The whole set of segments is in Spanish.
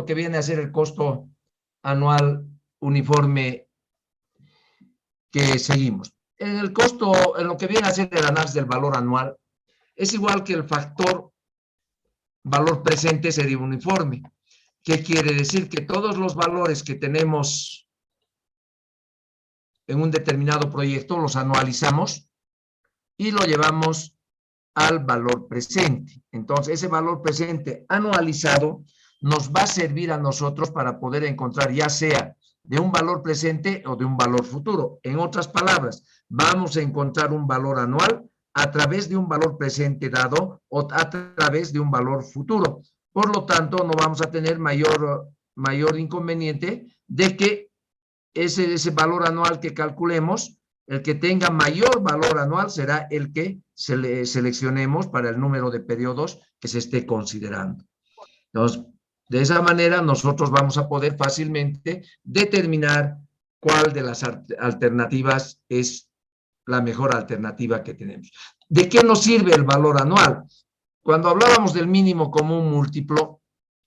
que viene a ser el costo anual uniforme que seguimos. En el costo, en lo que viene a ser el análisis del valor anual, es igual que el factor valor presente sería uniforme. ¿Qué quiere decir? Que todos los valores que tenemos en un determinado proyecto los anualizamos y lo llevamos al valor presente. Entonces, ese valor presente anualizado nos va a servir a nosotros para poder encontrar ya sea de un valor presente o de un valor futuro. En otras palabras, vamos a encontrar un valor anual a través de un valor presente dado o a través de un valor futuro. Por lo tanto, no vamos a tener mayor inconveniente de que ese valor anual que calculemos, el que tenga mayor valor anual será el que seleccionemos para el número de periodos que se esté considerando. Entonces, de esa manera nosotros vamos a poder fácilmente determinar cuál de las alternativas es la mejor alternativa que tenemos. ¿De qué nos sirve el valor anual? Cuando hablábamos del mínimo común múltiplo,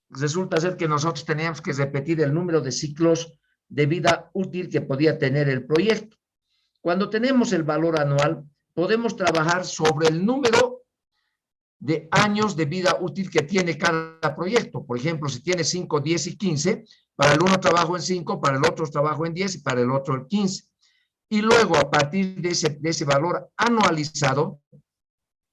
resulta ser que nosotros teníamos que repetir el número de ciclos de vida útil que podía tener el proyecto. Cuando tenemos el valor anual, podemos trabajar sobre el número de años de vida útil que tiene cada proyecto. Por ejemplo, si tiene 5, 10 y 15, para el uno trabajo en 5, para el otro trabajo en 10 y para el otro en 15. Y luego, a partir de ese valor anualizado,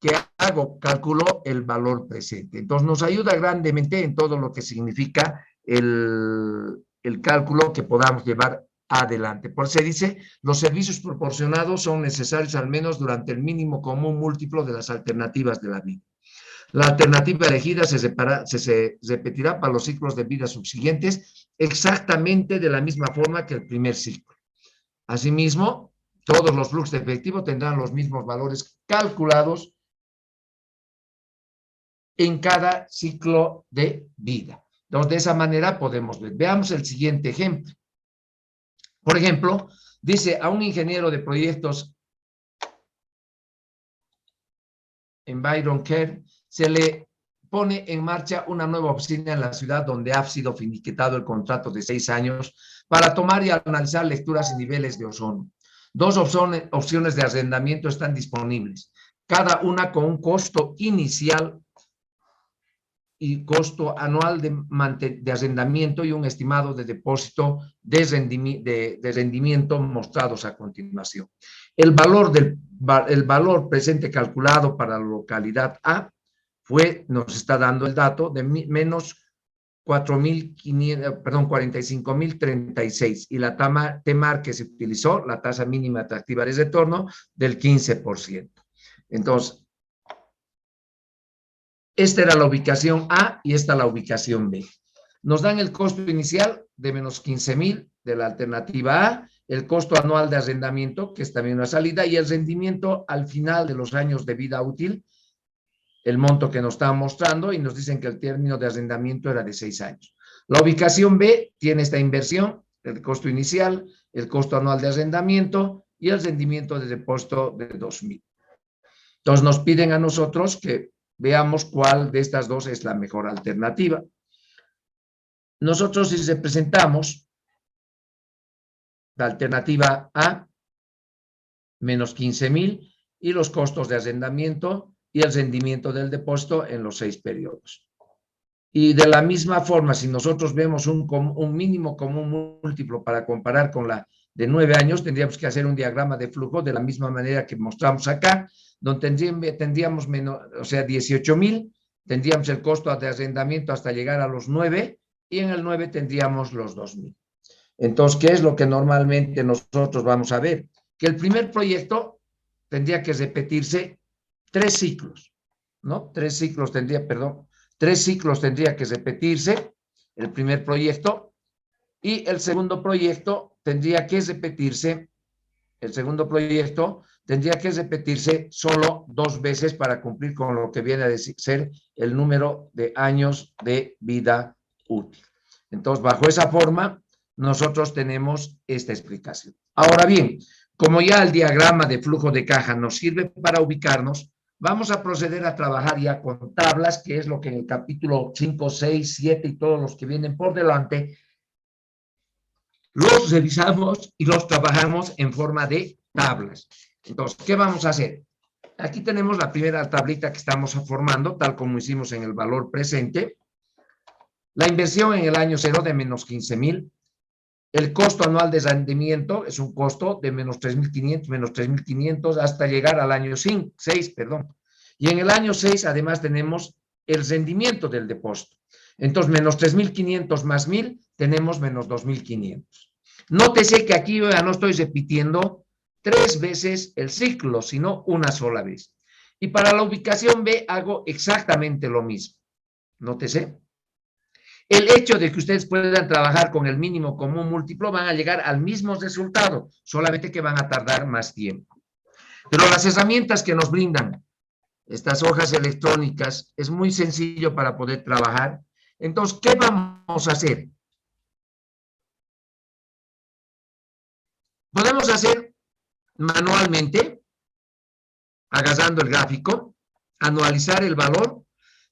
que hago, calculo el valor presente. Entonces, nos ayuda grandemente en todo lo que significa el cálculo que podamos llevar adelante. Por eso se dice, los servicios proporcionados son necesarios al menos durante el mínimo común múltiplo de las alternativas de la vida. La alternativa elegida se repetirá para los ciclos de vida subsiguientes exactamente de la misma forma que el primer ciclo. Asimismo, todos los flujos de efectivo tendrán los mismos valores calculados en cada ciclo de vida. Entonces, de esa manera podemos ver. Veamos el siguiente ejemplo. Por ejemplo, dice a un ingeniero de proyectos en Byron Care, se le pone en marcha una nueva oficina en la ciudad donde ha sido finiquitado el contrato de 6 años para tomar y analizar lecturas y niveles de ozono. 2 opciones de arrendamiento están disponibles, cada una con un costo inicial y costo anual de arrendamiento y un estimado de depósito de rendimiento mostrados a continuación. El valor presente calculado para la localidad A nos está dando el dato de menos 45.036 y la TEMAR que se utilizó, la tasa mínima atractiva de retorno, del 15%. Entonces, esta era la ubicación A y esta la ubicación B. Nos dan el costo inicial de menos 15.000 de la alternativa A, el costo anual de arrendamiento, que es también una salida, y el rendimiento al final de los años de vida útil, el monto que nos están mostrando, y nos dicen que el término de arrendamiento era de 6 años. La ubicación B tiene esta inversión, el costo inicial, el costo anual de arrendamiento y el rendimiento de depósito de 2.000. Entonces nos piden a nosotros que veamos cuál de estas dos es la mejor alternativa. Nosotros, si representamos la alternativa A, menos 15.000, y los costos de arrendamiento y el rendimiento del depósito en los 6 periodos. Y de la misma forma, si nosotros vemos un mínimo común múltiplo para comparar con la de 9 años, tendríamos que hacer un diagrama de flujo de la misma manera que mostramos acá, donde tendríamos menos, o sea, 18.000, tendríamos el costo de arrendamiento hasta llegar a los 9, y en el 9 tendríamos los 2.000. Entonces, ¿qué es lo que normalmente nosotros vamos a ver? Que el primer proyecto tendría que repetirse 3 ciclos, ¿no? 3 ciclos tendría que repetirse, el primer proyecto, y el segundo proyecto tendría que repetirse, solo 2 veces para cumplir con lo que viene a ser el número de años de vida útil. Entonces, bajo esa forma, nosotros tenemos esta explicación. Ahora bien, como ya el diagrama de flujo de caja nos sirve para ubicarnos, Vamos a proceder a trabajar ya con tablas, que es lo que en el capítulo 5, 6, 7 y todos los que vienen por delante, los revisamos y los trabajamos en forma de tablas. Entonces, ¿qué vamos a hacer? Aquí tenemos la primera tablita que estamos formando, tal como hicimos en el valor presente. La inversión en el año 0 de menos 15,000. El costo anual de rendimiento es un costo de menos 3,500 hasta llegar al año 6, perdón. Y en el año 6, además, tenemos el rendimiento del depósito. Entonces, menos 3,500 más 1,000, tenemos menos 2,500. Nótese que aquí yo ya no estoy repitiendo 3 veces el ciclo, sino una sola vez. Y para la ubicación B hago exactamente lo mismo. Nótese. El hecho de que ustedes puedan trabajar con el mínimo común múltiplo van a llegar al mismo resultado, solamente que van a tardar más tiempo. Pero las herramientas que nos brindan estas hojas electrónicas es muy sencillo para poder trabajar. Entonces, ¿qué vamos a hacer? Podemos hacer manualmente, agarrando el gráfico, anualizar el valor.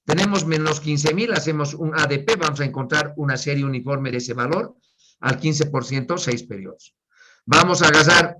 Tenemos menos 15,000, hacemos un ADP, vamos a encontrar una serie uniforme de ese valor, al 15%, 6 periodos. Vamos a agarrar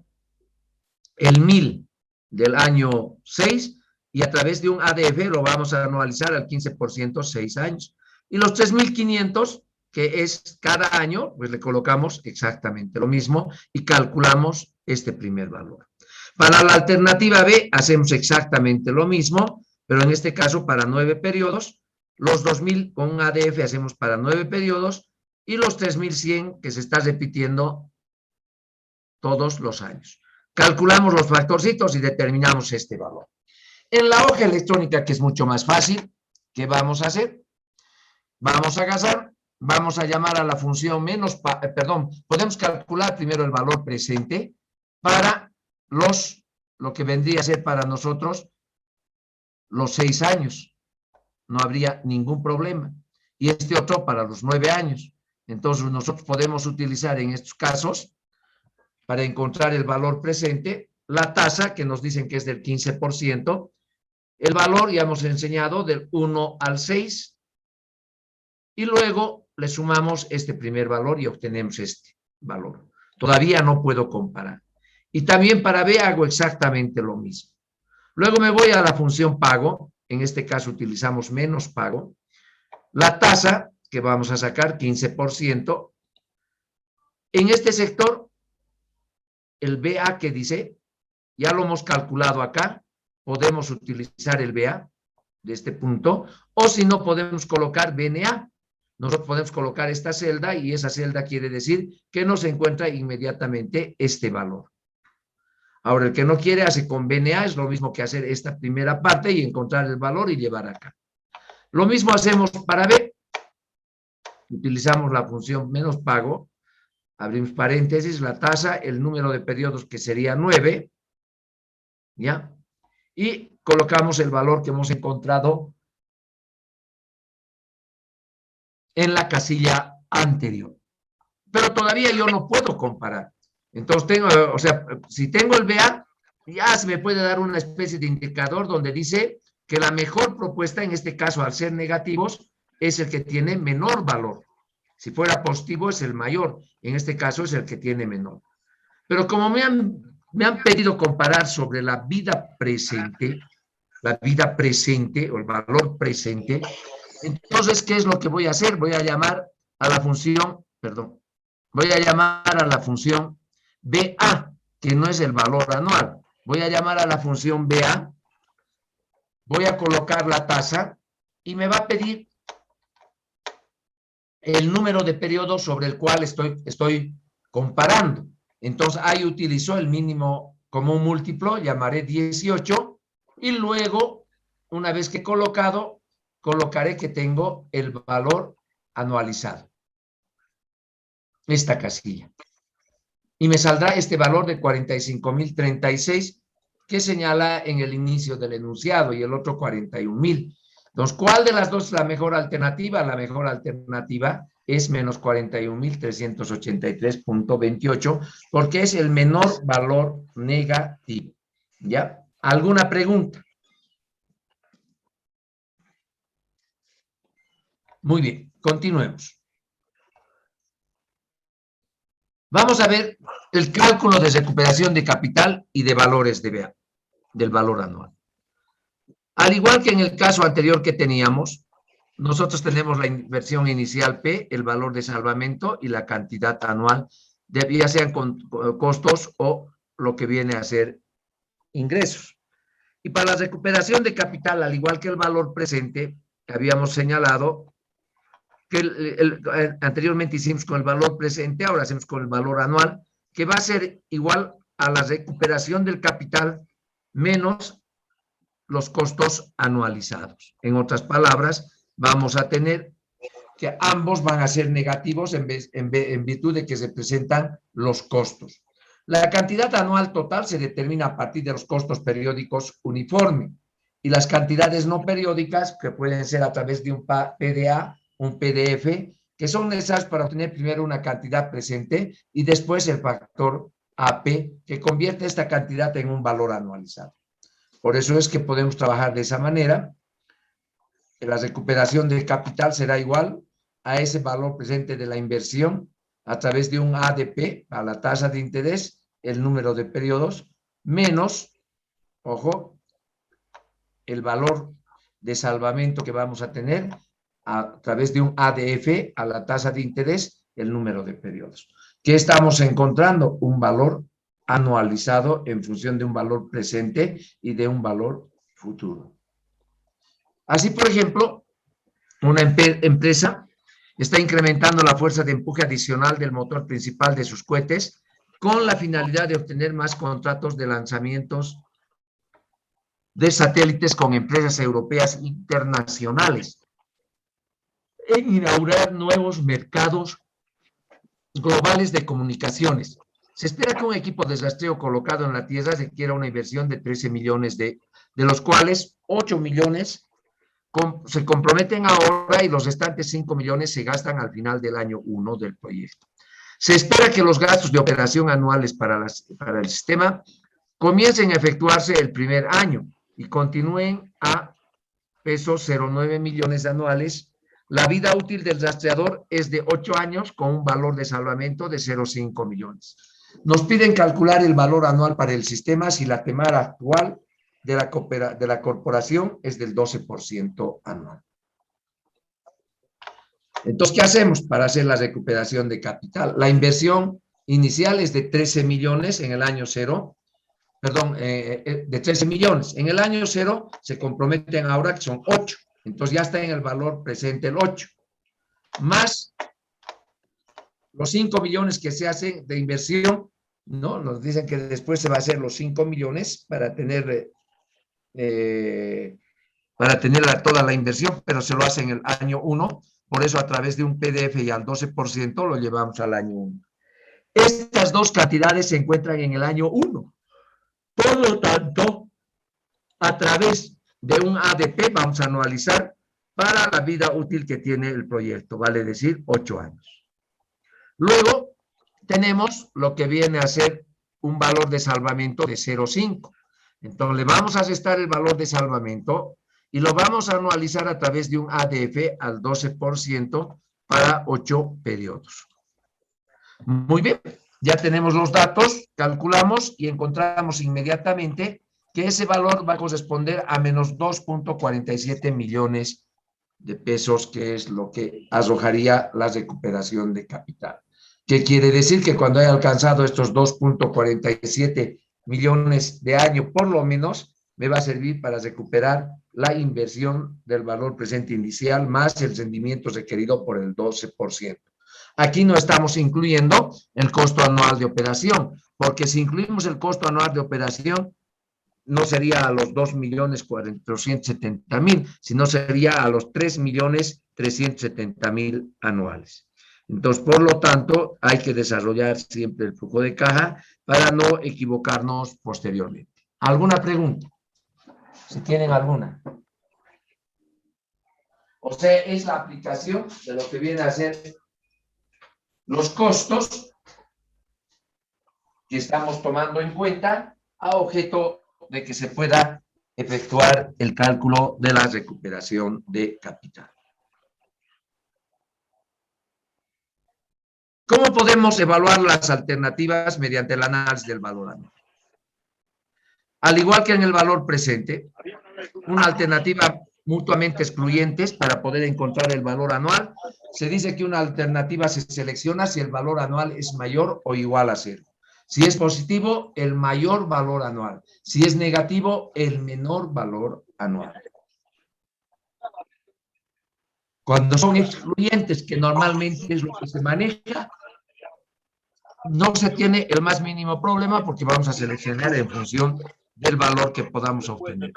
el 1,000 del año 6 y a través de un ADF lo vamos a anualizar al 15%, 6 años. Y los 3,500, que es cada año, pues le colocamos exactamente lo mismo y calculamos este primer valor. Para la alternativa B hacemos exactamente lo mismo, pero en este caso para 9 periodos, los 2,000 con un ADF hacemos para 9 periodos y los 3,100 que se está repitiendo todos los años. Calculamos los factorcitos y determinamos este valor. En la hoja electrónica, que es mucho más fácil, ¿qué vamos a hacer? Vamos a agarrar, vamos a llamar a la función podemos calcular primero el valor presente para lo que vendría a ser para nosotros los 6 años. No habría ningún problema. Y este otro para los 9 años. Entonces, nosotros podemos utilizar en estos casos, para encontrar el valor presente, la tasa, que nos dicen que es del 15%, el valor, ya hemos enseñado, del 1 al 6, y luego le sumamos este primer valor y obtenemos este valor. Todavía no puedo comparar. Y también para B hago exactamente lo mismo. Luego me voy a la función pago, en este caso utilizamos menos pago, la tasa que vamos a sacar, 15%, en este sector, el BA que dice, ya lo hemos calculado acá, podemos utilizar el BA de este punto, o si no podemos colocar BNA. Nosotros podemos colocar esta celda y esa celda quiere decir que nos encuentra inmediatamente este valor. Ahora, el que no quiere hace con BNA, es lo mismo que hacer esta primera parte y encontrar el valor y llevar acá. Lo mismo hacemos para B. Utilizamos la función menos pago, abrimos paréntesis, la tasa, el número de periodos que sería 9, ¿ya? Y colocamos el valor que hemos encontrado en la casilla anterior. Pero todavía yo no puedo comparar. Entonces, si tengo el BA, ya se me puede dar una especie de indicador donde dice que la mejor propuesta, en este caso, al ser negativos, es el que tiene menor valor. Si fuera positivo, es el mayor. En este caso, es el que tiene menor. Pero como me han pedido comparar sobre la vida presente o el valor presente, entonces, ¿qué es lo que voy a hacer? Voy a llamar a la función, BA, que no es el valor anual. Voy a llamar a la función BA, voy a colocar la tasa y me va a pedir el número de periodos sobre el cual estoy comparando. Entonces, ahí utilizo el mínimo común múltiplo, llamaré 18, y luego, una vez que he colocado, colocaré que tengo el valor anualizado. Esta casilla. Y me saldrá este valor de 45,036 que señala en el inicio del enunciado y el otro 41,000. Entonces, ¿cuál de las dos es la mejor alternativa? La mejor alternativa es menos 41,383.28 porque es el menor valor negativo. ¿Ya? ¿Alguna pregunta? Muy bien, continuemos. Vamos a ver el cálculo de recuperación de capital y de valores del valor anual. Al igual que en el caso anterior que teníamos, nosotros tenemos la inversión inicial P, el valor de salvamento y la cantidad anual, ya sean con costos o lo que viene a ser ingresos. Y para la recuperación de capital, al igual que el valor presente, habíamos señalado que anteriormente hicimos con el valor presente, ahora hacemos con el valor anual, que va a ser igual a la recuperación del capital menos los costos anualizados. En otras palabras, vamos a tener que ambos van a ser negativos en virtud de que se presentan los costos. La cantidad anual total se determina a partir de los costos periódicos uniforme y las cantidades no periódicas, que pueden ser a través de un PDA, un PDF, que son necesarias para obtener primero una cantidad presente y después el factor AP, que convierte esta cantidad en un valor anualizado. Por eso es que podemos trabajar de esa manera. La recuperación de capital será igual a ese valor presente de la inversión a través de un ADP, a la tasa de interés, el número de periodos, menos, ojo, el valor de salvamento que vamos a tener a través de un ADF, a la tasa de interés, el número de periodos. ¿Qué estamos encontrando? Un valor anualizado en función de un valor presente y de un valor futuro. Así, por ejemplo, una empresa está incrementando la fuerza de empuje adicional del motor principal de sus cohetes con la finalidad de obtener más contratos de lanzamientos de satélites con empresas europeas internacionales, en inaugurar nuevos mercados globales de comunicaciones. Se espera que un equipo de rastreo colocado en la Tierra requiera una inversión de 13 millones de los cuales 8 millones se comprometen ahora y los restantes 5 millones se gastan al final del año 1 del proyecto. Se espera que los gastos de operación anuales para el sistema comiencen a efectuarse el primer año y continúen a pesos 0,9 millones anuales. La vida útil del rastreador es de 8 años con un valor de salvamento de 0,5 millones. Nos piden calcular el valor anual para el sistema si la TEMAR actual de la corporación es del 12% anual. Entonces, ¿qué hacemos para hacer la recuperación de capital? La inversión inicial es de 13 millones en el año 0, perdón, de 13 millones. En el año 0 se comprometen ahora que son 8. Entonces ya está en el valor presente el 8. Más los 5 millones que se hacen de inversión, ¿no? Nos dicen que después se va a hacer los 5 millones para tener toda la inversión, pero se lo hace en el año 1. Por eso a través de un PDF y al 12% lo llevamos al año 1. Estas dos cantidades se encuentran en el año 1. Por lo tanto, a través de un ADP vamos a anualizar para la vida útil que tiene el proyecto, vale decir 8 años. Luego tenemos lo que viene a ser un valor de salvamento de 0,5. Entonces le vamos a restar el valor de salvamento y lo vamos a anualizar a través de un ADF al 12% para 8 periodos. Muy bien, ya tenemos los datos, calculamos y encontramos inmediatamente que ese valor va a corresponder a menos 2.47 millones de pesos, que es lo que arrojaría la recuperación de capital. ¿Qué quiere decir? Que cuando haya alcanzado estos 2.47 millones de año, por lo menos, me va a servir para recuperar la inversión del valor presente inicial más el rendimiento requerido por el 12%. Aquí no estamos incluyendo el costo anual de operación, porque si incluimos el costo anual de operación, no sería a los 2.470.000, sino sería a los 3.370.000 anuales. Entonces, por lo tanto, hay que desarrollar siempre el flujo de caja para no equivocarnos posteriormente. ¿Alguna pregunta? Si tienen alguna. O sea, es la aplicación de lo que viene a ser los costos que estamos tomando en cuenta a objeto de que se pueda efectuar el cálculo de la recuperación de capital. ¿Cómo podemos evaluar las alternativas mediante el análisis del valor anual? Al igual que en el valor presente, una alternativa mutuamente excluyentes para poder encontrar el valor anual. Se dice que una alternativa se selecciona si el valor anual es mayor o igual a 0. Si es positivo, el mayor valor anual. Si es negativo, el menor valor anual. Cuando son excluyentes, que normalmente es lo que se maneja, no se tiene el más mínimo problema porque vamos a seleccionar en función del valor que podamos obtener.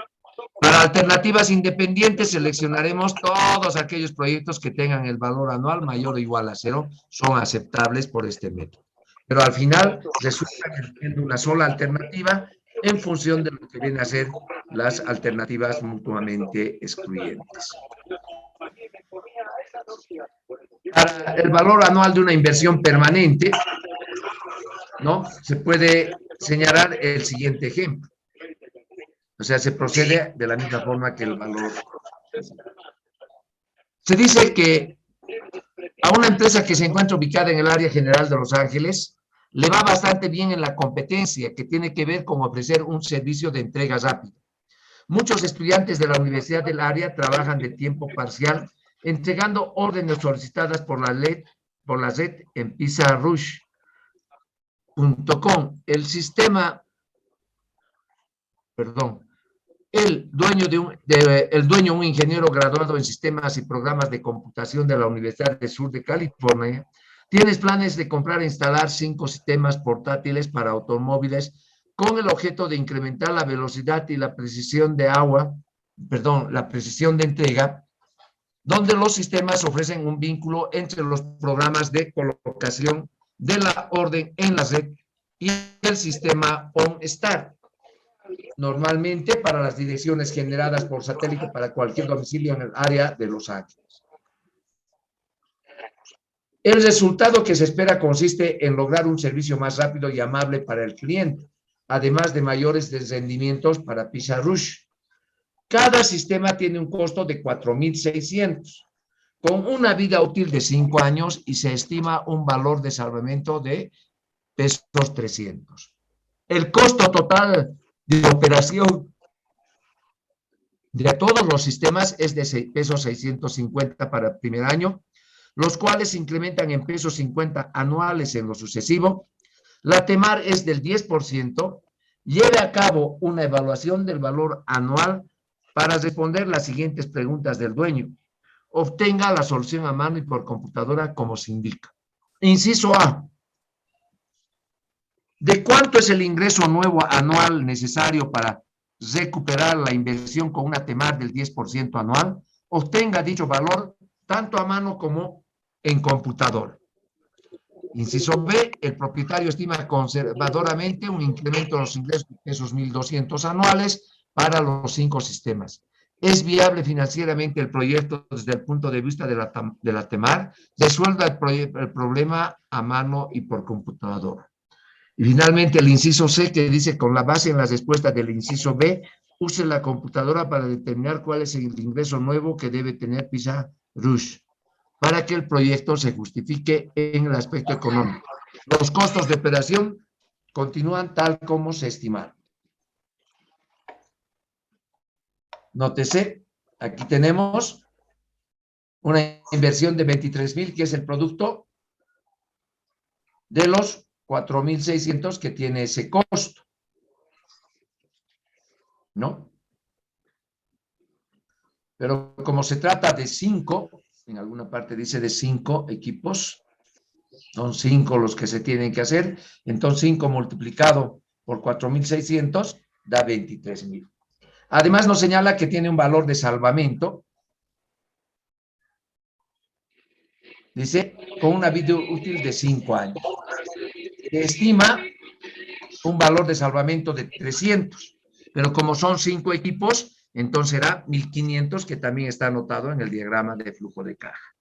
Para alternativas independientes seleccionaremos todos aquellos proyectos que tengan el valor anual mayor o igual a 0, son aceptables por este método. Pero al final resulta eligiendo una sola alternativa en función de lo que vienen a ser las alternativas mutuamente excluyentes. Para el valor anual de una inversión permanente, ¿no? Se puede señalar el siguiente ejemplo. O sea, se procede de la misma forma que el valor. Se dice que a una empresa que se encuentra ubicada en el área general de Los Ángeles, le va bastante bien en la competencia que tiene que ver con ofrecer un servicio de entrega rápida. Muchos estudiantes de la universidad del área trabajan de tiempo parcial, entregando órdenes solicitadas por la red en PizzaRush.com. El sistema, perdón, el dueño, un ingeniero graduado en sistemas y programas de computación de la Universidad del Sur de California, tiene planes de comprar e instalar 5 sistemas portátiles para automóviles con el objeto de incrementar la velocidad y la precisión de la precisión de entrega, donde los sistemas ofrecen un vínculo entre los programas de colocación de la orden en la red y el sistema OnStar. Normalmente para las direcciones generadas por satélite para cualquier domicilio en el área de Los Ángeles. El resultado que se espera consiste en lograr un servicio más rápido y amable para el cliente, además de mayores rendimientos para PizzaRush. Cada sistema tiene un costo de $4,600, con una vida útil de 5 años y se estima un valor de salvamento de pesos 300. El costo total de operación de todos los sistemas es de pesos 650 para el primer año, los cuales se incrementan en pesos 50 anuales en lo sucesivo. La TEMAR es del 10%. Lleve a cabo una evaluación del valor anual para responder las siguientes preguntas del dueño. Obtenga la solución a mano y por computadora como se indica. Inciso A. ¿De cuánto es el ingreso nuevo anual necesario para recuperar la inversión con una TEMAR del 10% anual? Obtenga dicho valor tanto a mano como en computadora. Inciso B, el propietario estima conservadoramente un incremento de los ingresos de pesos 1,200 anuales para los 5 sistemas. ¿Es viable financieramente el proyecto desde el punto de vista de la TEMAR? Resuelva el problema a mano y por computadora. Y finalmente el inciso C, que dice, con la base en las respuestas del inciso B, use la computadora para determinar cuál es el ingreso nuevo que debe tener PizzaRush para que el proyecto se justifique en el aspecto económico. Los costos de operación continúan tal como se estimaron. Nótese, aquí tenemos una inversión de 23,000, que es el producto de los 4,600 que tiene ese costo, ¿no? Pero como se trata de 5, en alguna parte dice de 5 equipos, son 5 los que se tienen que hacer, entonces 5 multiplicado por 4,600 da 23,000. Además nos señala que tiene un valor de salvamento, dice, con una vida útil de 5 años. Estima un valor de salvamento de 300, pero como son 5 equipos, entonces será 1,500, que también está anotado en el diagrama de flujo de caja.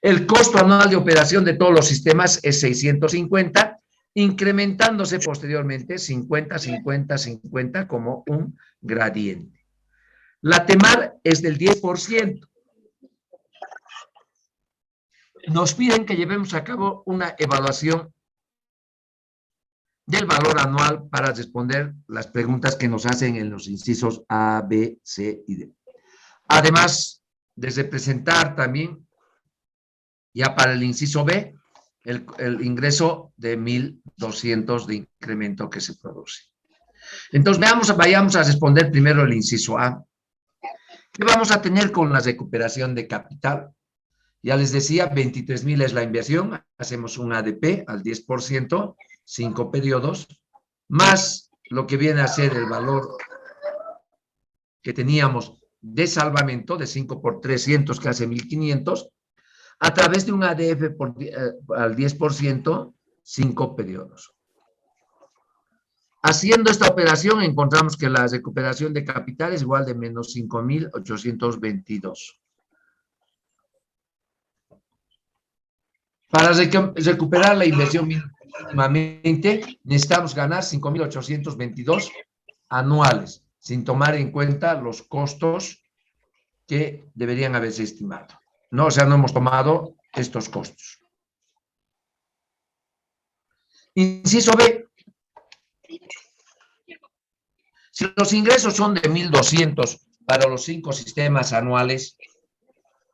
El costo anual de operación de todos los sistemas es 650, incrementándose posteriormente 50, 50, 50 como un gradiente. La TEMAR es del 10%. nos piden que llevemos a cabo una evaluación del valor anual para responder las preguntas que nos hacen en los incisos A, B, C y D. Además de representar también, ya para el inciso B, el ingreso de 1.200 de incremento que se produce. Entonces, vayamos a responder primero el inciso A. ¿Qué vamos a tener con la recuperación de capital? Ya les decía, 23,000 es la inversión, hacemos un ADP al 10%, 5 periodos, más lo que viene a ser el valor que teníamos de salvamento de 5 por 300, que hace 1.500, a través de un ADF al 10%, 5 periodos. Haciendo esta operación, encontramos que la recuperación de capital es igual de menos 5.822. Para recuperar la inversión mínimamente, necesitamos ganar 5.822 anuales, sin tomar en cuenta los costos que deberían haberse estimado. No, o sea, no hemos tomado estos costos. Inciso B. Si los ingresos son de 1.200 para los 5 sistemas anuales,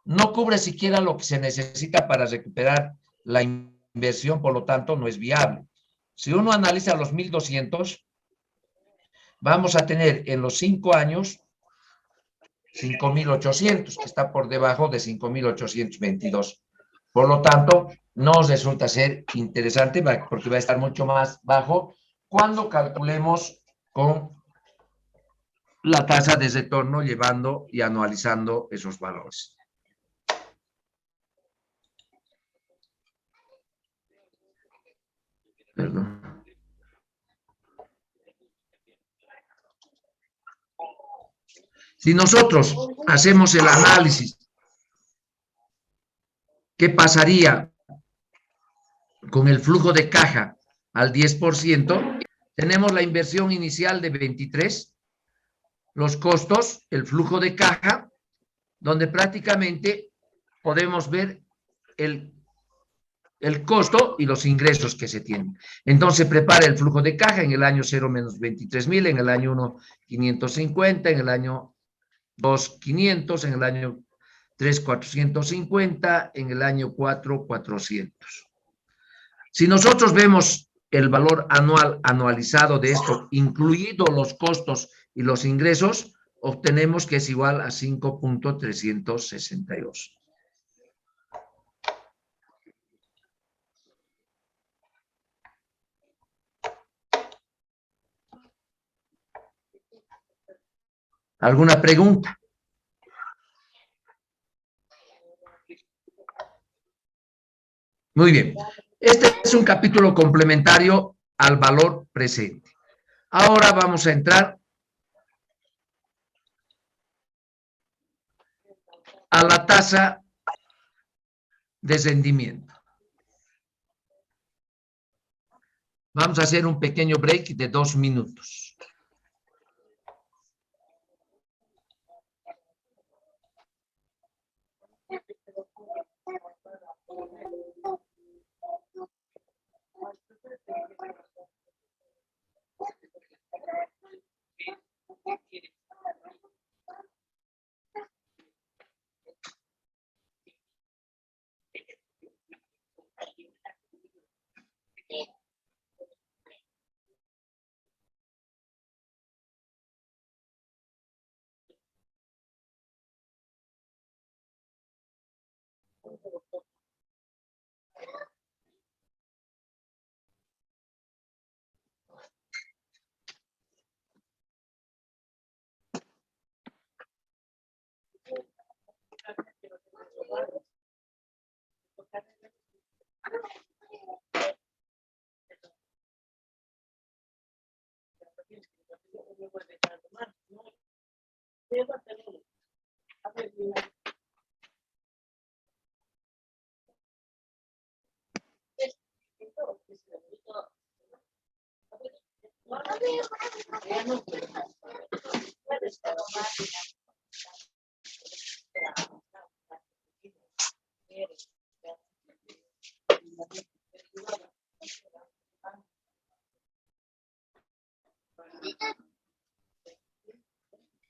no cubre siquiera lo que se necesita para recuperar la inversión, por lo tanto, no es viable. Si uno analiza los 1.200, vamos a tener en los 5 años 5.800, que está por debajo de 5.822. Por lo tanto, nos resulta ser interesante porque va a estar mucho más bajo cuando calculemos con la tasa de retorno llevando y anualizando esos valores. Perdón. Si nosotros hacemos el análisis, ¿qué pasaría con el flujo de caja al 10%? Tenemos la inversión inicial de 23, los costos, el flujo de caja, donde prácticamente podemos ver el costo y los ingresos que se tienen. Entonces, prepara el flujo de caja en el año 0 menos 23,000, en el año 1, 550, en el año 2, 500, en el año 3, 450, en el año 4, 400. Si nosotros vemos el valor anual anualizado de esto, incluido los costos y los ingresos, obtenemos que es igual a 5.362. ¿Alguna pregunta? Muy bien. Este es un capítulo complementario al valor presente. Ahora vamos a entrar a la tasa de rendimiento. Vamos a hacer un pequeño break de 2 minutos.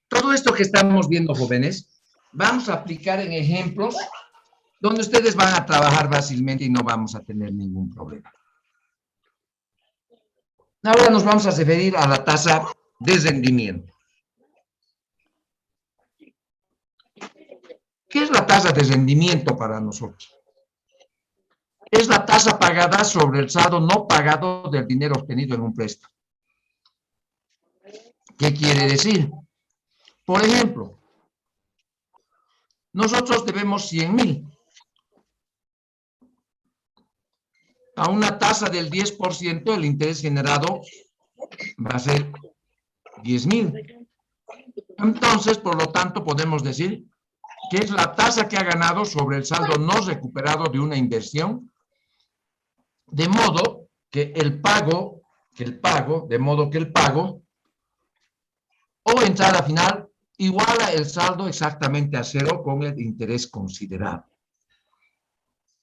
Todo esto que estamos viendo, jóvenes, vamos a aplicar en ejemplos donde ustedes van a trabajar fácilmente y no vamos a tener ningún problema. Ahora nos vamos a referir a la tasa de rendimiento. ¿Qué es la tasa de rendimiento para nosotros? Es la tasa pagada sobre el saldo no pagado del dinero obtenido en un préstamo. ¿Qué quiere decir? Por ejemplo, nosotros debemos 100,000 a una tasa del 10%, el interés generado va a ser 10,000. Entonces, por lo tanto, podemos decir que es la tasa que ha ganado sobre el saldo no recuperado de una inversión, de modo que el pago o entrada final iguala el saldo exactamente a cero con el interés considerado.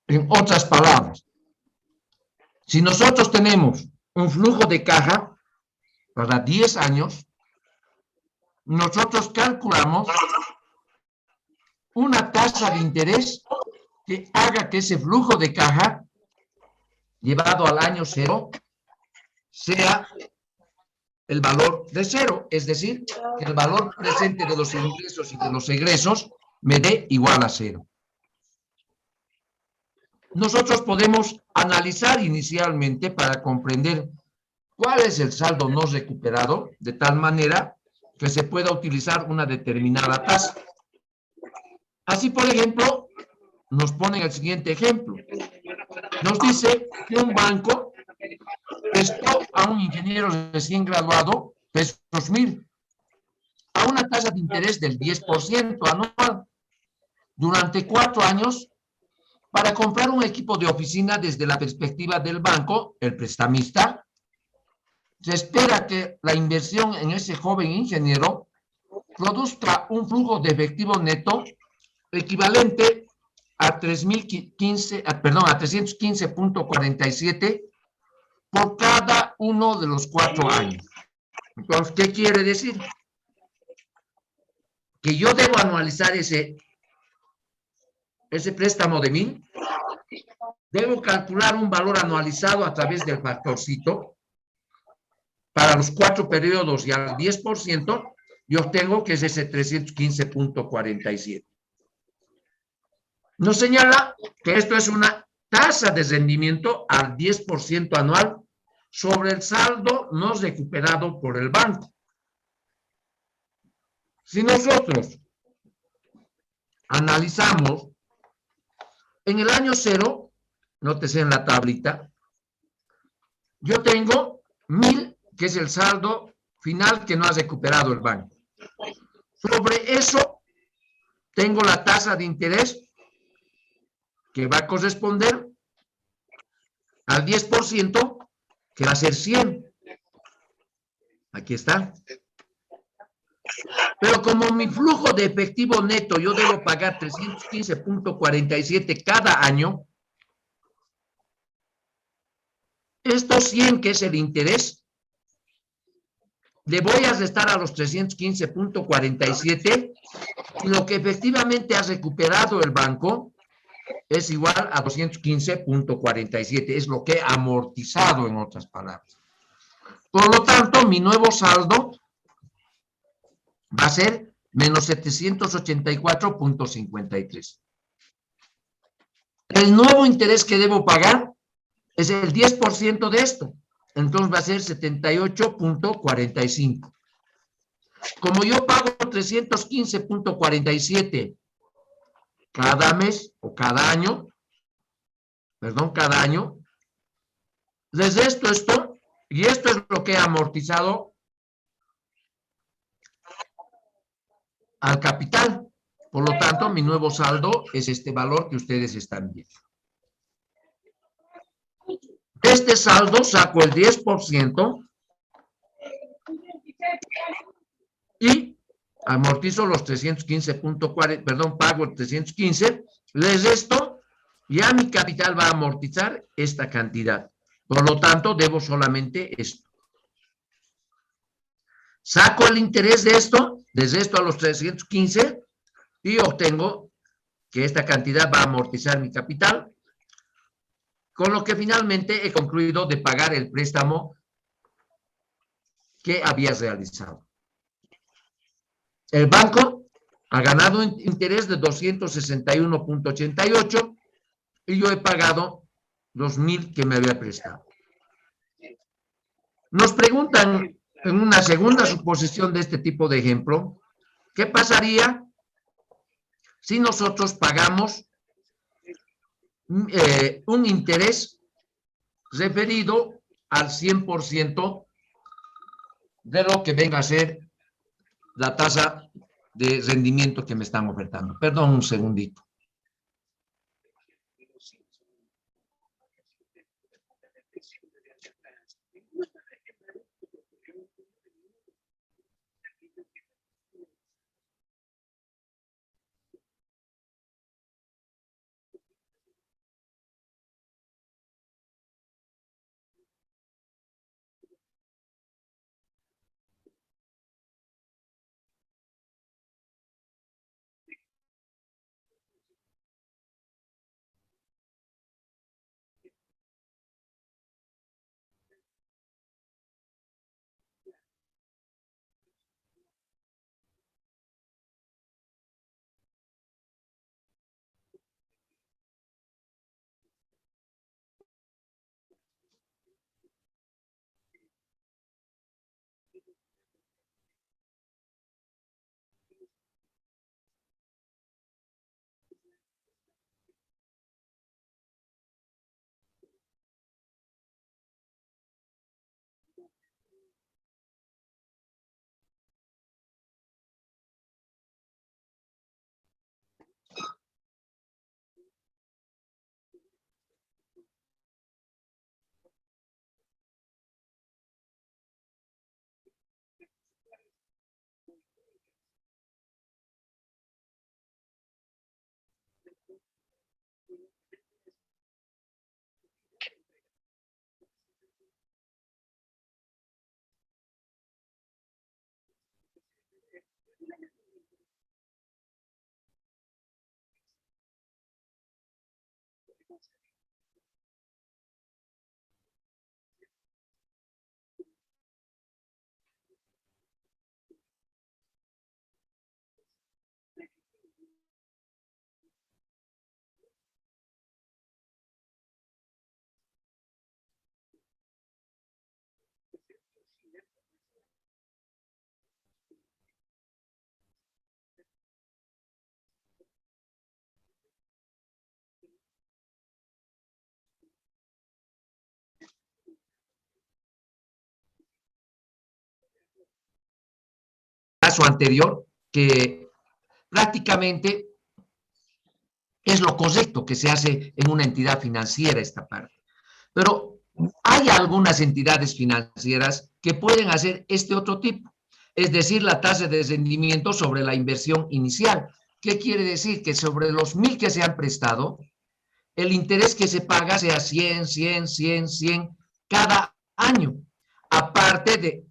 En otras palabras, si nosotros tenemos un flujo de caja para 10 años, nosotros calculamos una tasa de interés que haga que ese flujo de caja llevado al año cero sea el valor de cero, es decir, que el valor presente de los ingresos y de los egresos me dé igual a cero. Nosotros podemos analizar inicialmente para comprender cuál es el saldo no recuperado, de tal manera que se pueda utilizar una determinada tasa. Así, por ejemplo, nos ponen el siguiente ejemplo. Nos dice que un banco prestó a un ingeniero recién graduado pesos 1,000 a una tasa de interés del 10% anual durante 4 años para comprar un equipo de oficina. Desde la perspectiva del banco, el prestamista, se espera que la inversión en ese joven ingeniero produzca un flujo de efectivo neto equivalente a 315.47 por cada uno de los 4 años. Entonces, ¿qué quiere decir? Que yo debo anualizar ese préstamo de 1,000, debo calcular un valor anualizado a través del factorcito para los 4 periodos y al 10%, yo obtengo que es ese 315.47. Nos señala que esto es una tasa de rendimiento al 10% anual sobre el saldo no recuperado por el banco. Si nosotros analizamos en el año cero, nótese en la tablita, yo tengo 1,000, que es el saldo final que no ha recuperado el banco. Sobre eso tengo la tasa de interés que va a corresponder al 10%, que va a ser 100. Aquí está. Pero como mi flujo de efectivo neto yo debo pagar 315.47 cada año, estos 100, que es el interés, le voy a restar a los 315.47 y lo que efectivamente ha recuperado el banco es igual a 215.47. Es lo que ha amortizado, en otras palabras. Por lo tanto, mi nuevo saldo va a ser menos 784.53. El nuevo interés que debo pagar es el 10% de esto. Entonces va a ser 78.45. Como yo pago 315.47 cada mes o cada año, les resto esto, y esto es lo que he amortizado al capital. Por lo tanto, mi nuevo saldo es este valor que ustedes están viendo. De este saldo saco el 10% y amortizo los 315.40, pago el 315, les resto Ya mi capital va a amortizar esta cantidad. Por lo tanto, debo solamente esto. Saco el interés de esto, desde esto a los 315, y obtengo que esta cantidad va a amortizar mi capital, con lo que finalmente he concluido de pagar el préstamo que habías realizado. El banco ha ganado interés de 261.88 y yo he pagado 2,000 que me había prestado. Nos preguntan en una segunda suposición de este tipo de ejemplo, ¿qué pasaría si nosotros pagamos un interés referido al 100% de lo que venga a ser la tasa de rendimiento que me están ofertando? Perdón, un segundito. Caso anterior, que prácticamente es lo correcto que se hace en una entidad financiera esta parte. Pero hay algunas entidades financieras que pueden hacer este otro tipo, es decir, la tasa de rendimiento sobre la inversión inicial. ¿Qué quiere decir? Que sobre los 1,000 que se han prestado, el interés que se paga sea 100, 100, 100, 100 cada año, aparte de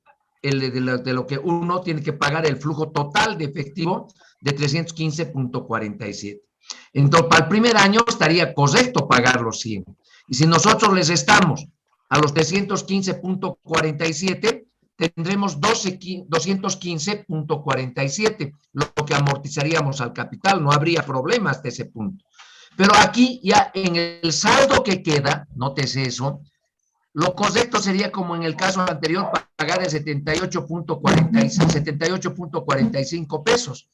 lo que uno tiene que pagar el flujo total de efectivo de 315.47. Entonces, para el primer año estaría correcto pagar los 100. Y si nosotros les restamos a los 315.47, tendremos 215.47, lo que amortizaríamos al capital, no habría problema hasta ese punto. Pero aquí ya en el saldo que queda, nótese eso, lo correcto sería como en el caso anterior, pagar el 78.45 pesos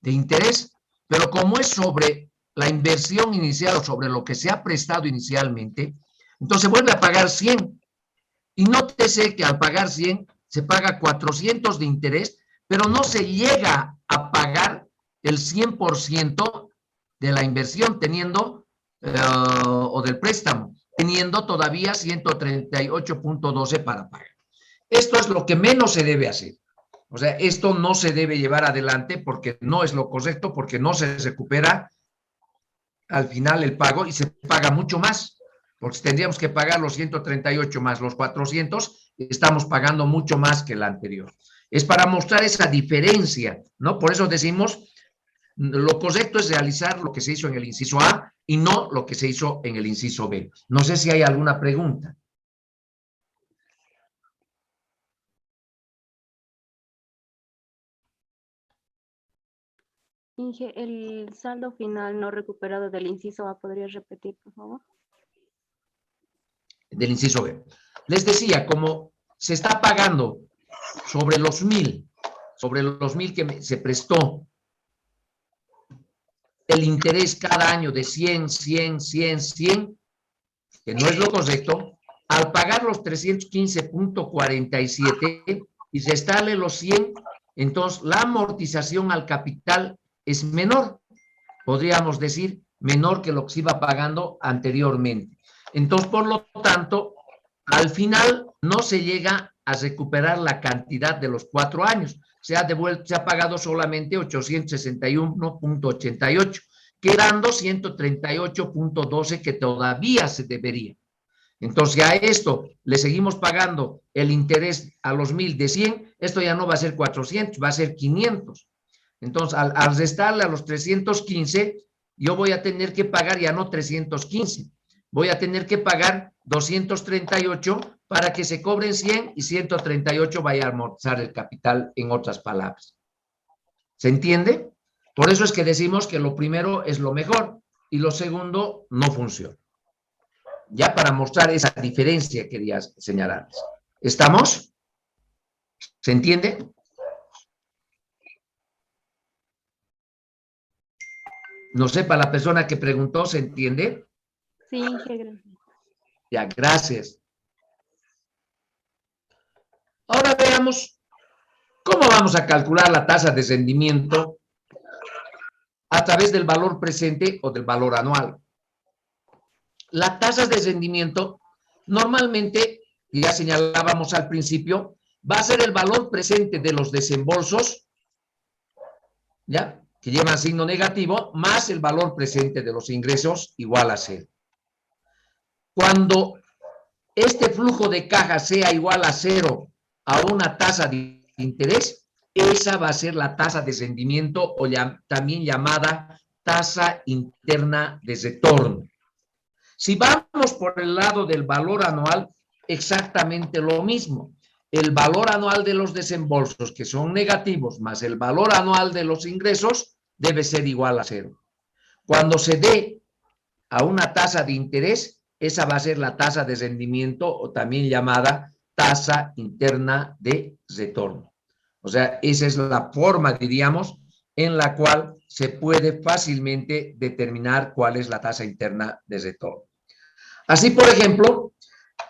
de interés, pero como es sobre la inversión inicial o sobre lo que se ha prestado inicialmente, entonces vuelve a pagar 100. Y nótese que al pagar 100 se paga 400 de interés, pero no se llega a pagar el 100% de la inversión teniendo, o del préstamo, teniendo todavía 138.12 para pagar. Esto es lo que menos se debe hacer. O sea, esto no se debe llevar adelante porque no es lo correcto, porque no se recupera al final el pago y se paga mucho más, porque tendríamos que pagar los 138 más los 400, estamos pagando mucho más que el anterior. Es para mostrar esa diferencia, ¿no? Por eso decimos, lo correcto es realizar lo que se hizo en el inciso A y no lo que se hizo en el inciso B. No sé si hay alguna pregunta. Inge, el saldo final no recuperado del inciso A, ¿podría repetir, por favor? Del inciso B. Les decía, como se está pagando sobre los 1,000 que se prestó, el interés cada año de 100, 100, 100, 100, que no es lo correcto, al pagar los 315.47 y restarle los 100, entonces la amortización al capital es menor, podríamos decir, menor que lo que se iba pagando anteriormente. Entonces, por lo tanto, al final no se llega a recuperar la cantidad de los 4 años. Se ha pagado solamente 861.88, quedando 138.12 que todavía se debería. Entonces, a esto le seguimos pagando el interés a los 1,000 de 100, esto ya no va a ser 400, va a ser 500. Entonces, al restarle a los 315, yo voy a tener que pagar ya no 315, voy a tener que pagar 238 para que se cobren 100 y 138 vaya a amortizar el capital, en otras palabras. ¿Se entiende? Por eso es que decimos que lo primero es lo mejor y lo segundo no funciona. Ya para mostrar esa diferencia quería señalarles. ¿Estamos? ¿Se entiende? No sé, para la persona que preguntó, ¿se entiende? Sí, Inge, gracias. Ya, gracias. Ahora veamos cómo vamos a calcular la tasa de rendimiento a través del valor presente o del valor anual. La tasa de rendimiento normalmente, ya señalábamos al principio, va a ser el valor presente de los desembolsos, ¿ya?, que llevan signo negativo, más el valor presente de los ingresos igual a 0. Cuando este flujo de caja sea igual a 0 a una tasa de interés, esa va a ser la tasa de rendimiento o también llamada tasa interna de retorno. Si vamos por el lado del valor anual, exactamente lo mismo. El valor anual de los desembolsos, que son negativos, más el valor anual de los ingresos, debe ser igual a 0. Cuando se dé a una tasa de interés, esa va a ser la tasa de rendimiento o también llamada tasa interna de retorno. O sea, esa es la forma, diríamos, en la cual se puede fácilmente determinar cuál es la tasa interna de retorno. Así, por ejemplo,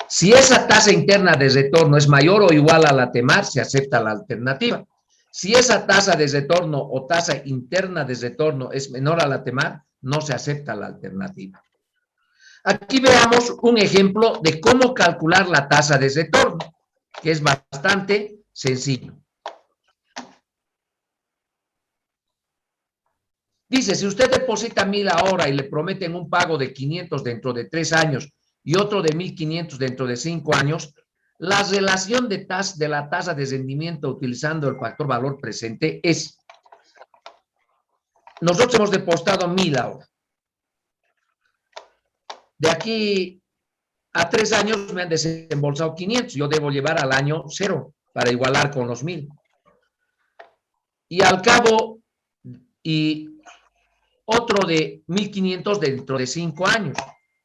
si esa tasa interna de retorno es mayor o igual a la TEMAR, se acepta la alternativa. Si esa tasa de retorno o tasa interna de retorno es menor a la TEMAR, no se acepta la alternativa. Aquí veamos un ejemplo de cómo calcular la tasa de retorno, que es bastante sencillo. Dice, si usted deposita 1,000 ahora y le prometen un pago de 500 dentro de 3 años y otro de 1,500 dentro de 5 años, la relación de la tasa de rendimiento utilizando el factor valor presente es, nosotros hemos depositado 1,000 ahora. De aquí a 3 años me han desembolsado 500, yo debo llevar al año 0 para igualar con los 1,000. Y al cabo, y otro de 1,500 dentro de 5 años.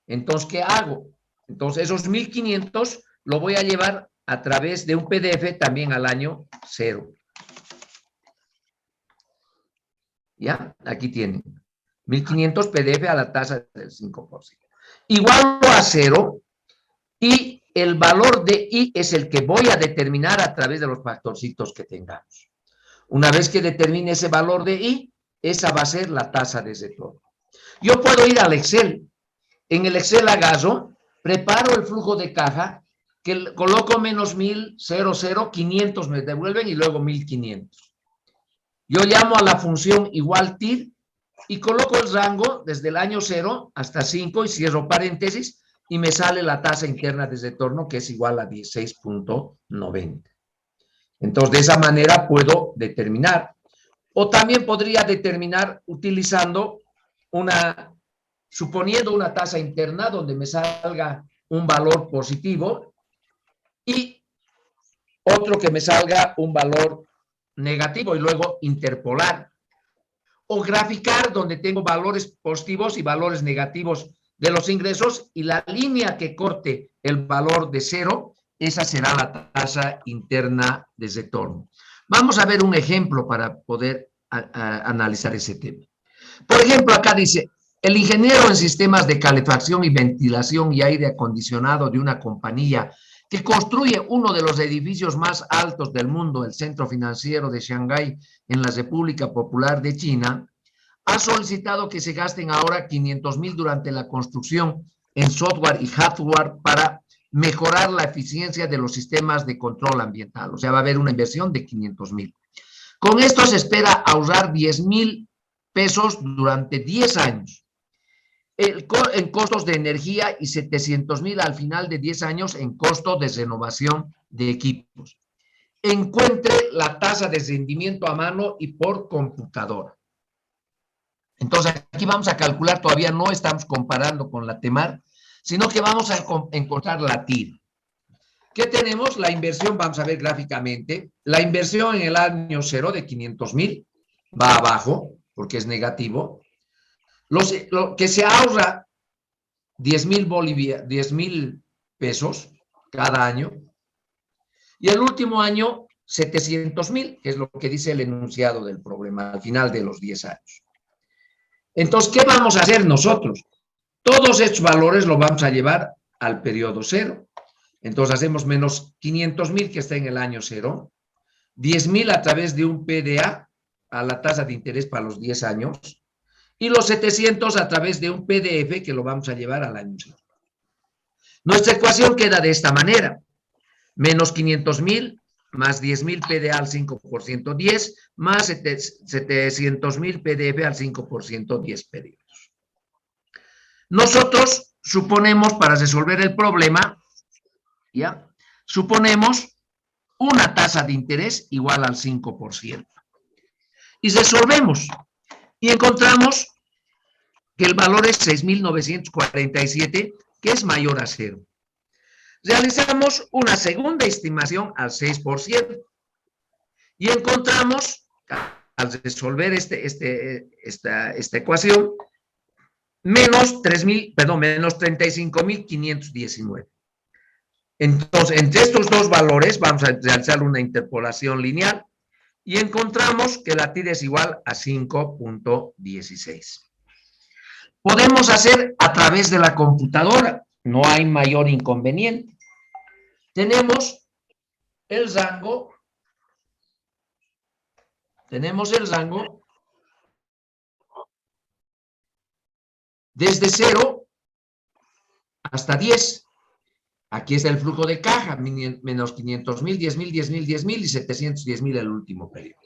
Entonces, ¿qué hago? Entonces, esos 1,500 lo voy a llevar a través de un PDF también al año 0. ¿Ya? Aquí tienen. 1,500 PDF a la tasa del 5%. Igual a 0 y el valor de I es el que voy a determinar a través de los factorcitos que tengamos. Una vez que determine ese valor de I, esa va a ser la tasa de retorno. Yo puedo ir al Excel. En el Excel agarro, preparo el flujo de caja, que coloco menos 1,000, 0, 500 me devuelven y luego 1,500. Yo llamo a la función igual TIR y coloco el rango desde el año 0 hasta 5 y cierro paréntesis y me sale la tasa interna de retorno que es igual a 16.90. Entonces, de esa manera puedo determinar. O también podría determinar utilizando suponiendo una tasa interna donde me salga un valor positivo y otro que me salga un valor negativo y luego interpolar. O graficar donde tengo valores positivos y valores negativos de los ingresos y la línea que corte el valor de 0, esa será la tasa interna de retorno. Vamos a ver un ejemplo para poder analizar ese tema. Por ejemplo, acá dice, el ingeniero en sistemas de calefacción y ventilación y aire acondicionado de una compañía que construye uno de los edificios más altos del mundo, el Centro Financiero de Shanghái en la República Popular de China, ha solicitado que se gasten ahora 500,000 durante la construcción en software y hardware para mejorar la eficiencia de los sistemas de control ambiental. O sea, va a haber una inversión de 500,000. Con esto se espera ahorrar 10,000 pesos durante 10 años en costos de energía y 700,000 al final de 10 años en costo de renovación de equipos. Encuentre la tasa de rendimiento a mano y por computadora. Entonces, aquí vamos a calcular, todavía no estamos comparando con la TEMAR, sino que vamos a encontrar la TIR. ¿Qué tenemos? La inversión, vamos a ver gráficamente, la inversión en el año 0 de 500,000 va abajo, porque es negativo. Lo que se ahorra 10,000 pesos cada año. Y el último año, 700,000, que es lo que dice el enunciado del problema al final de los 10 años. Entonces, ¿qué vamos a hacer nosotros? Todos estos valores los vamos a llevar al periodo 0. Entonces, hacemos menos 500,000 que está en el año 0, 10,000 a través de un PDA a la tasa de interés para los 10 años y los 700 a través de un PDF que lo vamos a llevar al año 0. Nuestra ecuación queda de esta manera. Menos 500,000 más 10,000 PDA al 5%, 10, más 700,000 PDF al 5%, 10 periodos. Nosotros suponemos, para resolver el problema, ¿ya? Suponemos una tasa de interés igual al 5%. Y resolvemos. Y encontramos que el valor es 6,947, que es mayor a 0. Realizamos una segunda estimación al 6% y encontramos, al resolver esta ecuación, menos 35,519. Entonces, entre estos dos valores vamos a realizar una interpolación lineal y encontramos que la TIR es igual a 5.16. Podemos hacer a través de la computadora, no hay mayor inconveniente. Tenemos el rango desde 0 hasta 10. Aquí está el flujo de caja, menos 500,000, 10,000, 10,000, 10,000 y 710,000 el último periodo.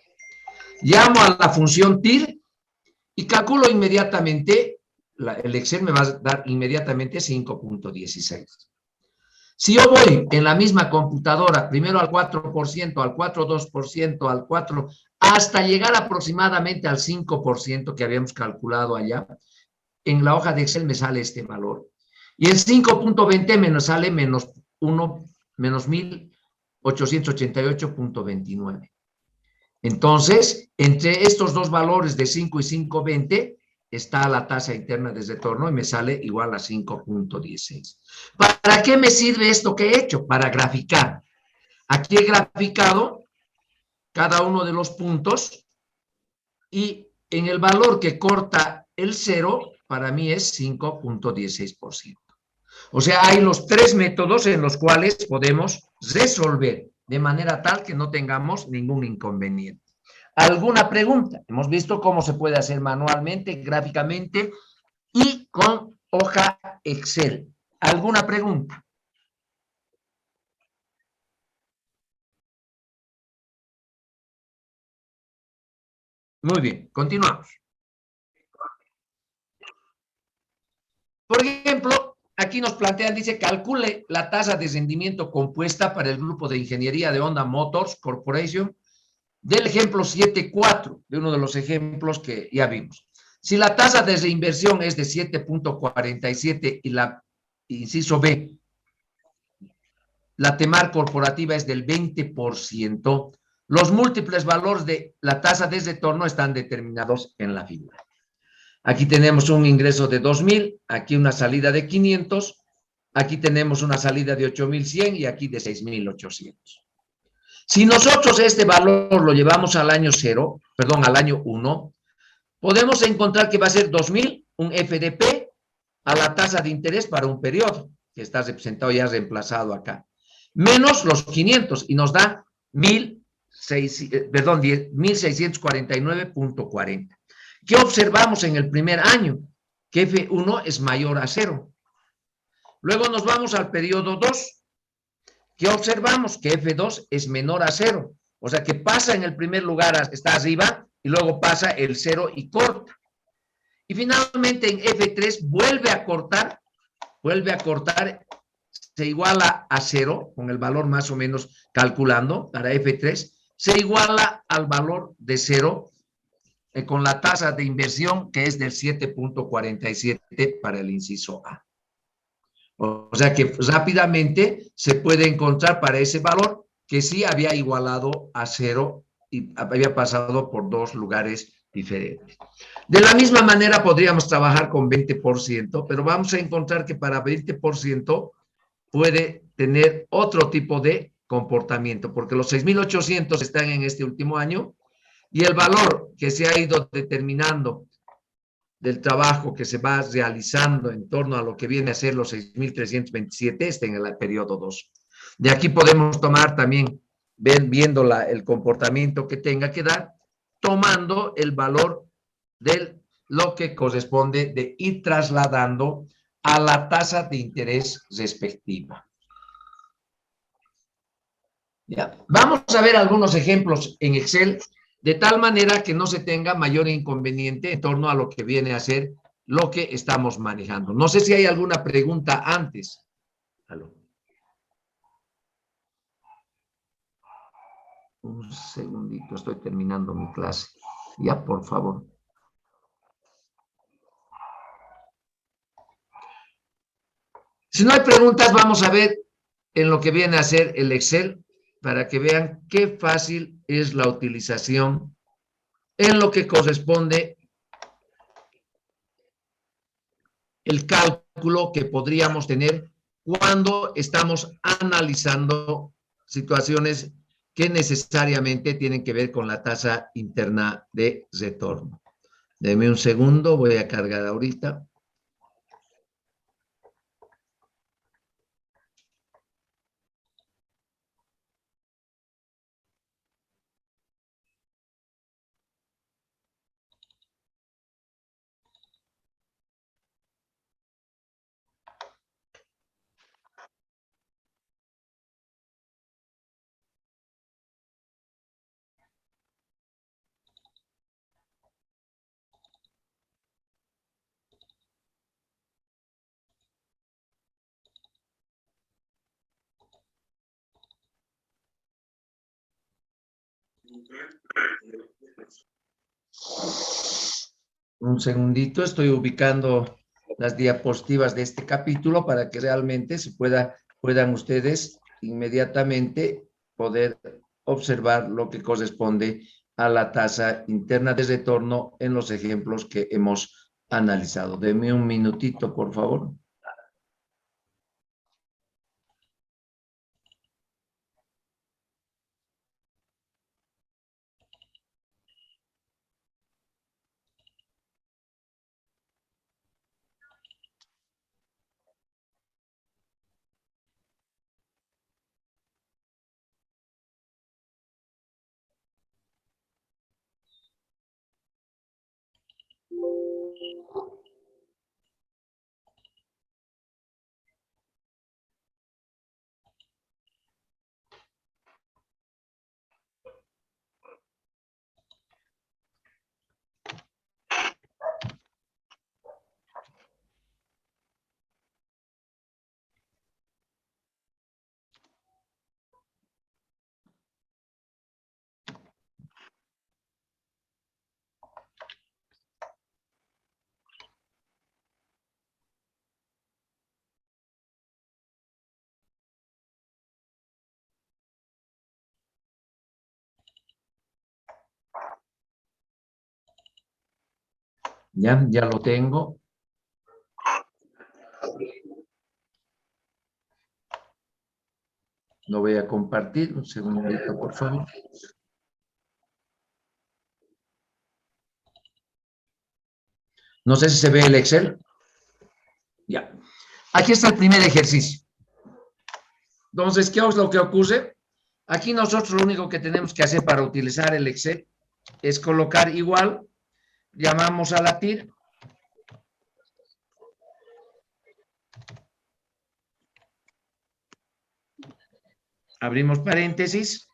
Llamo a la función TIR y calculo inmediatamente, el Excel me va a dar inmediatamente 5.16. Si yo voy en la misma computadora, primero al 4%, al 4,2%, al 4%, hasta llegar aproximadamente al 5% que habíamos calculado allá, en la hoja de Excel me sale este valor. Y el 5.20 me sale menos 1.888.29. Entonces, entre estos dos valores de 5 y 5.20 está la tasa interna de retorno y me sale igual a 5.16. ¿Para qué me sirve esto que he hecho? Para graficar. Aquí he graficado cada uno de los puntos y en el valor que corta el 0, para mí es 5.16%. O sea, hay los tres métodos en los cuales podemos resolver de manera tal que no tengamos ningún inconveniente. ¿Alguna pregunta? Hemos visto cómo se puede hacer manualmente, gráficamente y con hoja Excel. ¿Alguna pregunta? Muy bien, continuamos. Por ejemplo, aquí nos plantean, dice, calcule la tasa de rendimiento compuesta para el grupo de ingeniería de Honda Motors Corporation del ejemplo 7.4, de uno de los ejemplos que ya vimos. Si la tasa de reinversión es de 7.47 y la, inciso B, la TEMAR corporativa es del 20%, los múltiples valores de la tasa de retorno están determinados en la figura. Aquí tenemos un ingreso de 2.000, aquí una salida de 500, aquí tenemos una salida de 8.100 y aquí de 6.800. Si nosotros este valor lo llevamos al año 0, perdón, al año 1, podemos encontrar que va a ser 2.000, un FDP, a la tasa de interés para un periodo, que está representado ya reemplazado acá, menos los 500 y nos da 1.649.40. ¿Qué observamos en el primer año? Que F1 es mayor a 0. Luego nos vamos al periodo 2. ¿Qué observamos? Que F2 es menor a 0. O sea que pasa en el primer lugar, está arriba, y luego pasa el 0 y corta. Y finalmente en F3 vuelve a cortar, se iguala a 0, con el valor más o menos calculando para F3, se iguala al valor de 0 con la tasa de inversión que es del 7.47 para el inciso A. O sea que rápidamente se puede encontrar para ese valor que sí había igualado a 0 y había pasado por dos lugares diferentes. De la misma manera podríamos trabajar con 20%, pero vamos a encontrar que para 20% puede tener otro tipo de comportamiento, porque los 6.800 están en este último año y el valor que se ha ido determinando del trabajo que se va realizando en torno a lo que viene a ser los 6.327 está en el periodo 2. De aquí podemos tomar también, viendo el comportamiento que tenga que dar, tomando el valor de lo que corresponde de ir trasladando a la tasa de interés respectiva. ¿Ya? Vamos a ver algunos ejemplos en Excel, de tal manera que no se tenga mayor inconveniente en torno a lo que viene a ser lo que estamos manejando. No sé si hay alguna pregunta antes. ¿Aló? Un segundito, estoy terminando mi clase. Ya, por favor. Si no hay preguntas, vamos a ver en lo que viene a ser el Excel para que vean qué fácil es la utilización en lo que corresponde el cálculo que podríamos tener cuando estamos analizando situaciones que necesariamente tienen que ver con la tasa interna de retorno. Deme un segundo, voy a cargar ahorita. Un segundito, estoy ubicando las diapositivas de este capítulo para que realmente puedan ustedes inmediatamente poder observar lo que corresponde a la tasa interna de retorno en los ejemplos que hemos analizado. Deme un minutito, por favor. Ya lo tengo. Lo voy a compartir. Un segundito, por favor. No sé si se ve el Excel. Ya. Aquí está el primer ejercicio. Entonces, ¿qué es lo que ocurre? Aquí nosotros lo único que tenemos que hacer para utilizar el Excel es colocar igual, llamamos a la TIR, abrimos paréntesis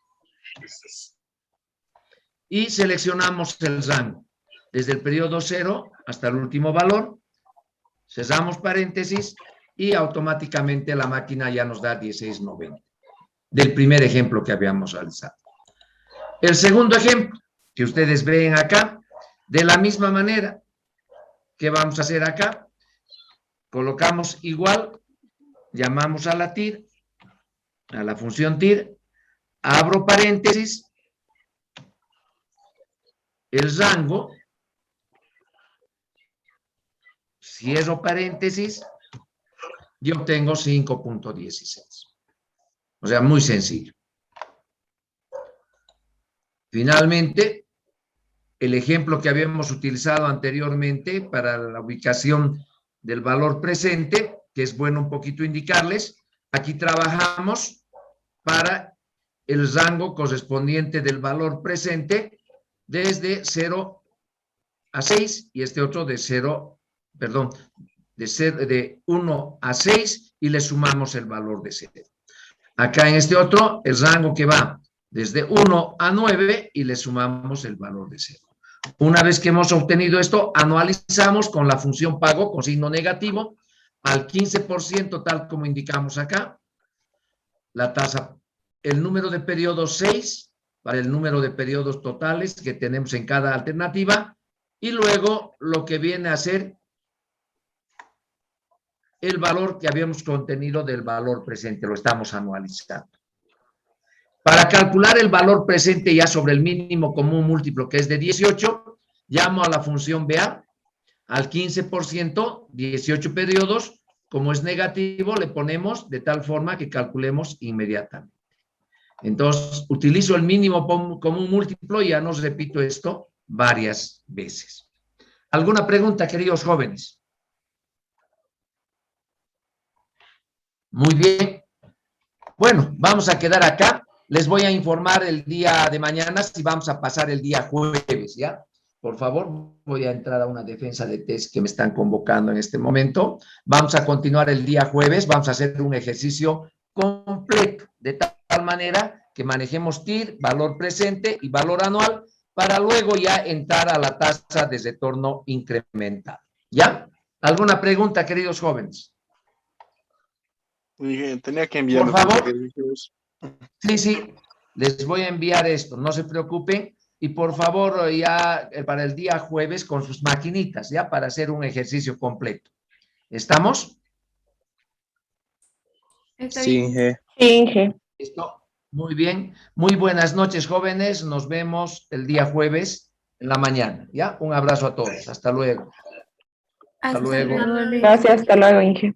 y seleccionamos el rango, desde el periodo 0 hasta el último valor, cerramos paréntesis y automáticamente la máquina ya nos da 1690, del primer ejemplo que habíamos realizado. El segundo ejemplo, que ustedes ven acá, de la misma manera, ¿qué vamos a hacer acá? Colocamos igual, llamamos a la TIR, a la función TIR, abro paréntesis, el rango, cierro paréntesis y obtengo 5.16. O sea, muy sencillo. Finalmente, el ejemplo que habíamos utilizado anteriormente para la ubicación del valor presente, que es bueno un poquito indicarles, aquí trabajamos para el rango correspondiente del valor presente desde 0 a 6 y este otro de 0, perdón, de 1 a 6 y le sumamos el valor de 0. Acá en este otro, el rango que va desde 1 a 9 y le sumamos el valor de 0. Una vez que hemos obtenido esto, anualizamos con la función pago con signo negativo al 15%, tal como indicamos acá. La tasa, el número de periodos 6 para el número de periodos totales que tenemos en cada alternativa y luego lo que viene a ser el valor que habíamos contenido del valor presente, lo estamos anualizando. Para calcular el valor presente ya sobre el mínimo común múltiplo, que es de 18, llamo a la función BA, al 15%, 18 periodos, como es negativo, le ponemos de tal forma que calculemos inmediatamente. Entonces, utilizo el mínimo común múltiplo y ya nos repito esto varias veces. ¿Alguna pregunta, queridos jóvenes? Muy bien. Bueno, vamos a quedar acá. Les voy a informar el día de mañana si vamos a pasar el día jueves, ¿ya? Por favor, voy a entrar a una defensa de test que me están convocando en este momento. Vamos a continuar el día jueves. Vamos a hacer un ejercicio completo, de tal manera que manejemos TIR, valor presente y valor anual, para luego ya entrar a la tasa de retorno incremental. ¿Ya? ¿Alguna pregunta, queridos jóvenes? Tenía que enviarlo. Por favor. Sí, les voy a enviar esto, no se preocupen. Y por favor, ya para el día jueves con sus maquinitas, ya para hacer un ejercicio completo. ¿Estamos? Sí, Inge. Sí, Inge. ¿Listo? Muy bien. Muy buenas noches, jóvenes. Nos vemos el día jueves en la mañana, ¿ya? Un abrazo a todos. Hasta luego. Hasta luego. Gracias, hasta luego, Inge.